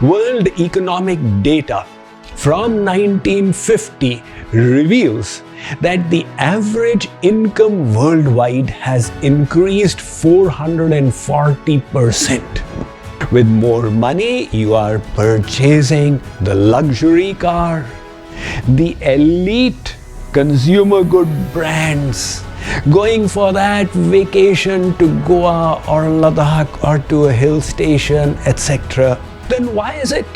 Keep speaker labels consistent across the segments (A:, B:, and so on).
A: World economic data from 1950 reveals that the average income worldwide has increased 440%. With more money, you are purchasing the luxury car, the elite consumer good brands, going for that vacation to Goa or Ladakh or to a hill station, etc. Then why is it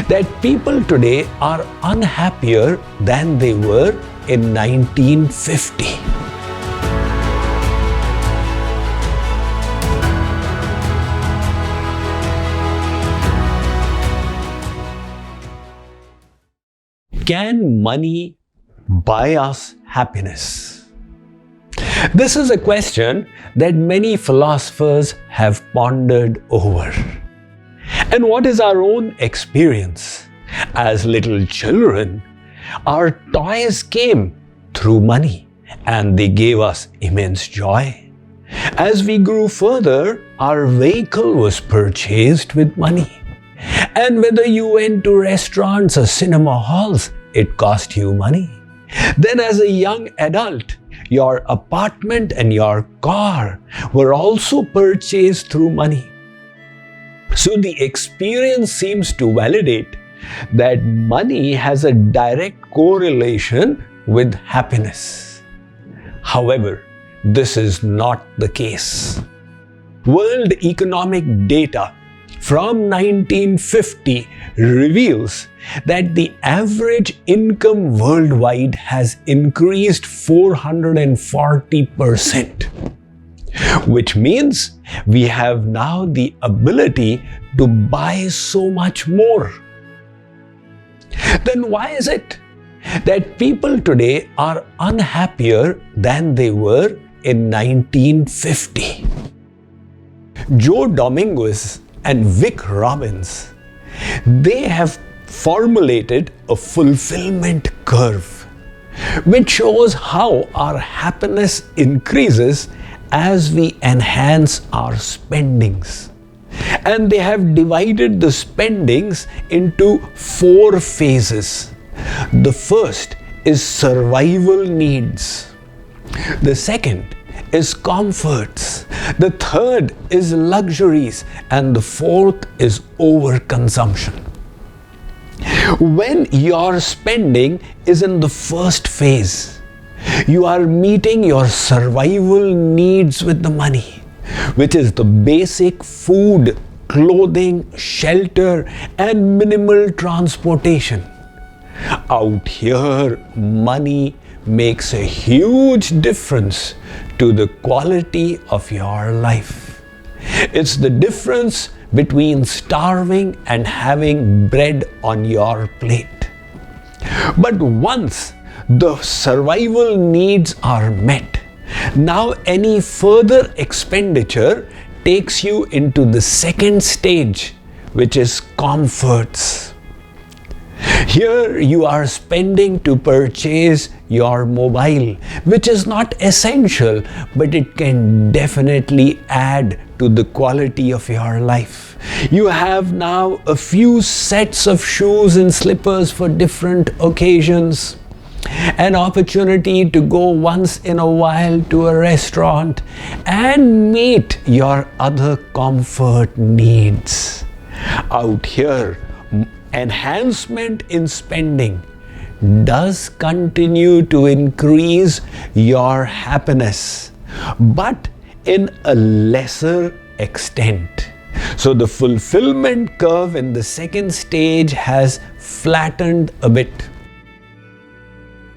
A: that people today are unhappier than they were in 1950? Can money buy us happiness? This is a question that many philosophers have pondered over. And what is our own experience? As little children, our toys came through money and they gave us immense joy. As we grew further, our vehicle was purchased with money. And whether you went to restaurants or cinema halls, it cost you money. Then as a young adult, your apartment and your car were also purchased through money. So the experience seems to validate that money has a direct correlation with happiness. However, this is not the case. World economic data from 1950 reveals that the average income worldwide has increased 440%, which means we have now the ability to buy so much more. Then why is it that people today are unhappier than they were in 1950? Joe Dominguez and Vic Robbins, they have formulated a fulfillment curve, which shows how our happiness increases as we enhance our spendings. And they have divided the spendings into 4 phases. The first is survival needs. The second is comforts. The third is luxuries. And the fourth is overconsumption. When your spending is in the first phase, you are meeting your survival needs with the money, which is the basic food, clothing, shelter, and minimal transportation. Out here, money makes a huge difference to the quality of your life. It's the difference between starving and having bread on your plate. But once the survival needs are met, now any further expenditure takes you into the second stage, which is comforts. Here you are spending to purchase your mobile, which is not essential, but it can definitely add to the quality of your life. You have now a few sets of shoes and slippers for different occasions, an opportunity to go once in a while to a restaurant and meet your other comfort needs. Out here, enhancement in spending does continue to increase your happiness, but in a lesser extent. So the fulfillment curve in the second stage has flattened a bit.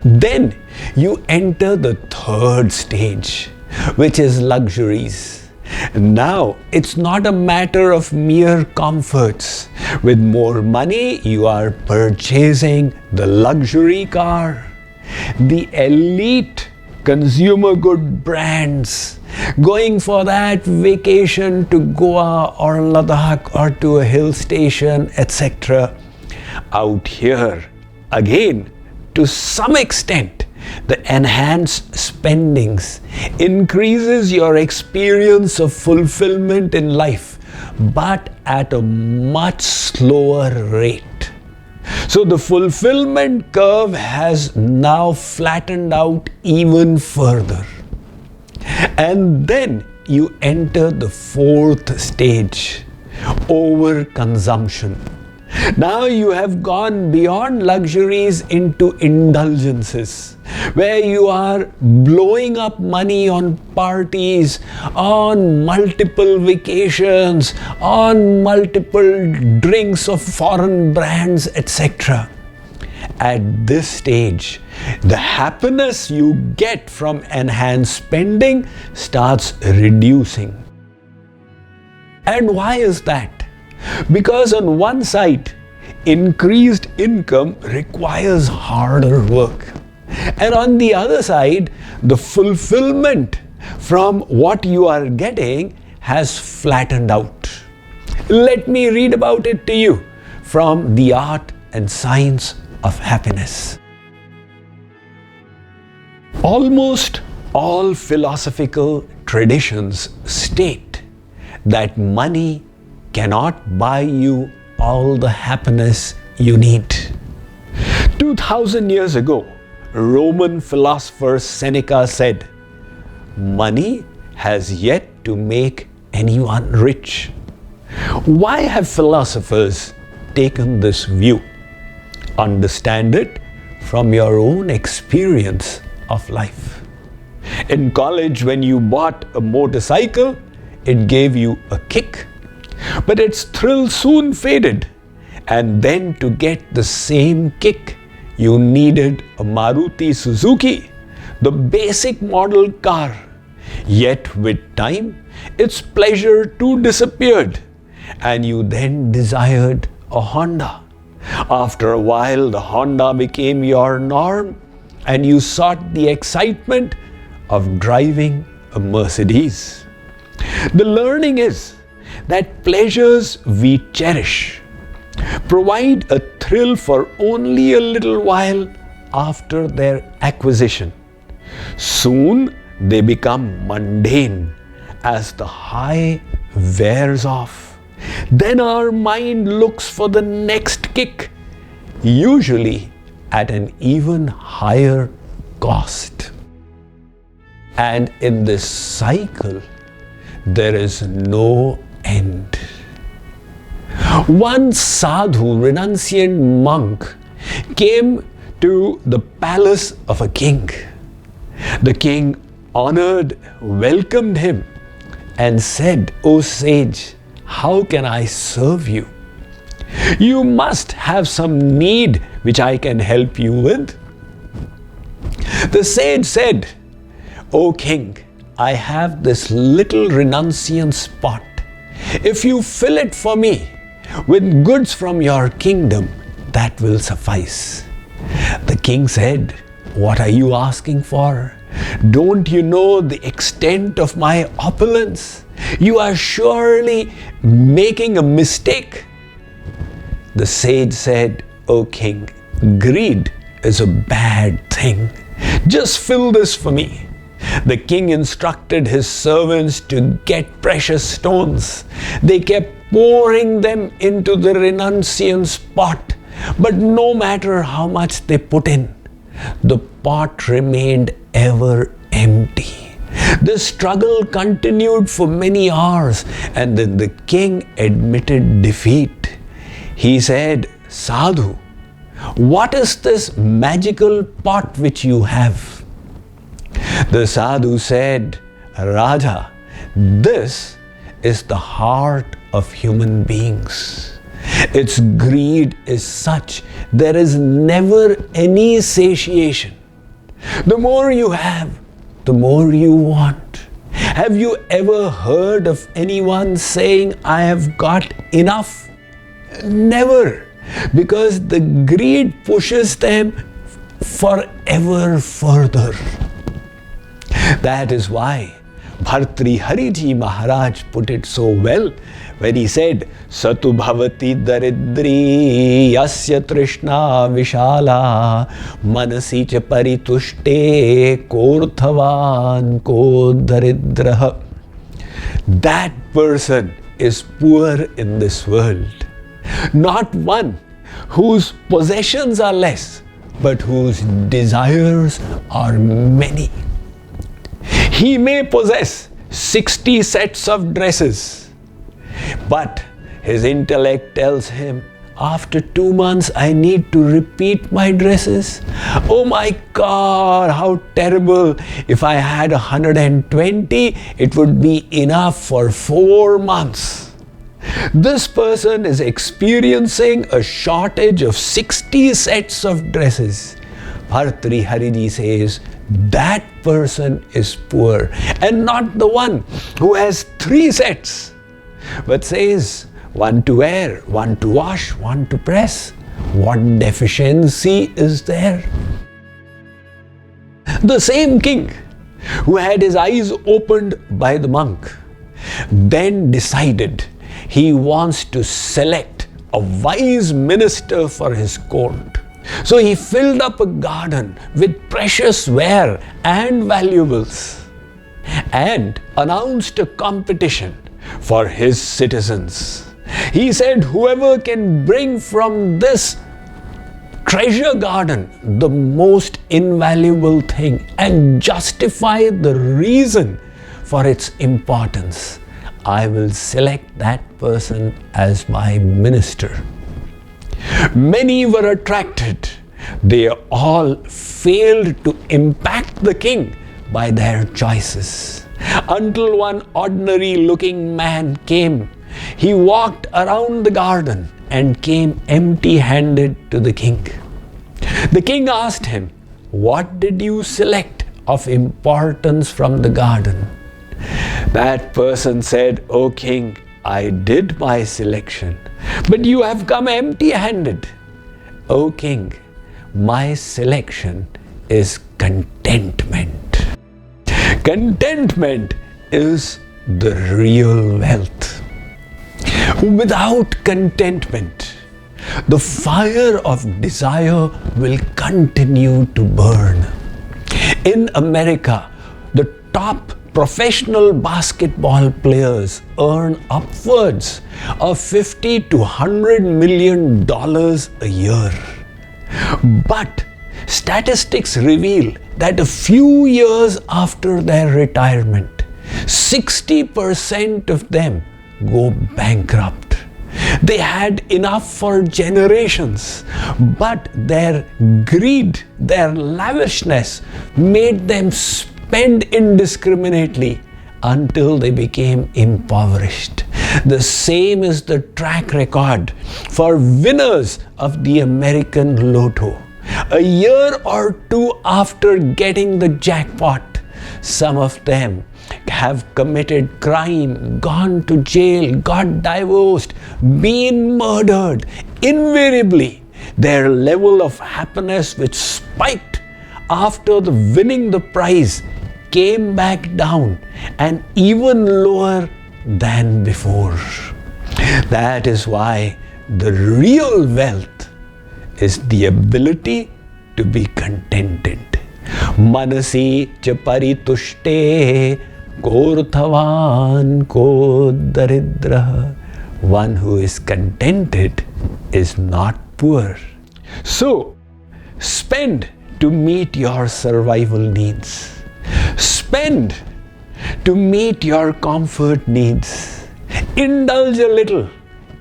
A: Then you enter the third stage, which is luxuries. Now, it's not a matter of mere comforts. With more money, you are purchasing the luxury car, the elite consumer good brands, going for that vacation to Goa or Ladakh or to a hill station, etc. Out here, again, to some extent, the enhanced spendings increases your experience of fulfillment in life but at a much slower rate. So the fulfillment curve has now flattened out even further. And then you enter the fourth stage, overconsumption. Now you have gone beyond luxuries into indulgences, where you are blowing up money on parties, on multiple vacations, on multiple drinks of foreign brands, etc. At this stage, the happiness you get from enhanced spending starts reducing. And why is that? Because on one side, increased income requires harder work. And on the other side, the fulfillment from what you are getting has flattened out. Let me read about it to you from The Art and Science of Happiness. Almost all philosophical traditions state that money cannot buy you all the happiness you need. 2000 years ago, Roman philosopher Seneca said, "Money has yet to make anyone rich." Why have philosophers taken this view? Understand it from your own experience of life. In college, when you bought a motorcycle, it gave you a kick. But its thrill soon faded, and then to get the same kick, you needed a Maruti Suzuki, the basic model car. Yet with time, its pleasure too disappeared, and you then desired a Honda. After a while, the Honda became your norm, and you sought the excitement of driving a Mercedes. The learning is that pleasures we cherish provide a thrill for only a little while after their acquisition. Soon they become mundane as the high wears off. Then our mind looks for the next kick, usually at an even higher cost. And in this cycle, there is no end. One sadhu, renunciant monk, came to the palace of a king. The king honored, welcomed him, and said, "O sage, how can I serve you? You must have some need which I can help you with." The sage said, "O king, I have this little renunciant pot. If you fill it for me with goods from your kingdom, that will suffice." The king said, "What are you asking for? Don't you know the extent of my opulence? You are surely making a mistake." The sage said, "O king, greed is a bad thing. Just fill this for me." The king instructed his servants to get precious stones. They kept pouring them into the renunciant's pot, but no matter how much they put in, the pot remained ever empty. The struggle continued for many hours, and then the king admitted defeat. He said, "Sadhu, what is this magical pot which you have?" The sadhu said, "Raja, this is the heart of human beings. Its greed is such there is never any satiation. The more you have, the more you want. Have you ever heard of anyone saying, 'I have got enough'? Never, because the greed pushes them forever further. That is why Bhartrihari Maharaj put it so well when he said, "Satu bhavati daridri yasya trishna vishala manasi cha paritushte korthavan ko daridraha." That person is poor in this world. Not one whose possessions are less, but whose desires are many. He may possess 60 sets of dresses, but his intellect tells him, after 2 months I need to repeat my dresses. Oh my God, how terrible. If I had 120, it would be enough for 4 months. This person is experiencing a shortage of 60 sets of dresses. Bhartri Hariji says, that person is poor, and not the one who has 3 sets, but says, one to wear, one to wash, one to press. What deficiency is there? The same king who had his eyes opened by the monk then decided he wants to select a wise minister for his court. So he filled up a garden with precious ware and valuables and announced a competition for his citizens. He said, whoever can bring from this treasure garden the most invaluable thing and justify the reason for its importance, I will select that person as my minister. Many were attracted. They all failed to impact the king by their choices, until one ordinary looking man came. He walked around the garden and came empty-handed to the king. The king asked him, what did you select of importance from the garden? That person said, O king, I did my selection, but you have come empty-handed. O king, my selection is contentment. Contentment is the real wealth. Without contentment, the fire of desire will continue to burn. In America, the top professional basketball players earn upwards of $50 to $100 million a year. But statistics reveal that a few years after their retirement, 60% of them go bankrupt. They had enough for generations, but their greed, their lavishness made them spend indiscriminately until they became impoverished. The same is the track record for winners of the American Lotto. A year or two after getting the jackpot, some of them have committed crime, gone to jail, got divorced, been murdered. Invariably, their level of happiness, which spiked after the winning the prize, came back down and even lower than before. That is why the real wealth is the ability to be contented. Manasi cha paritushte korthavan ko daridra. One who is contented is not poor. So, spend to meet your survival needs. Spend to meet your comfort needs. Indulge a little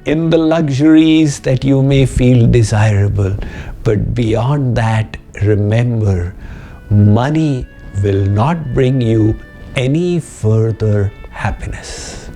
A: in the luxuries that you may feel desirable. But beyond that, remember, money will not bring you any further happiness.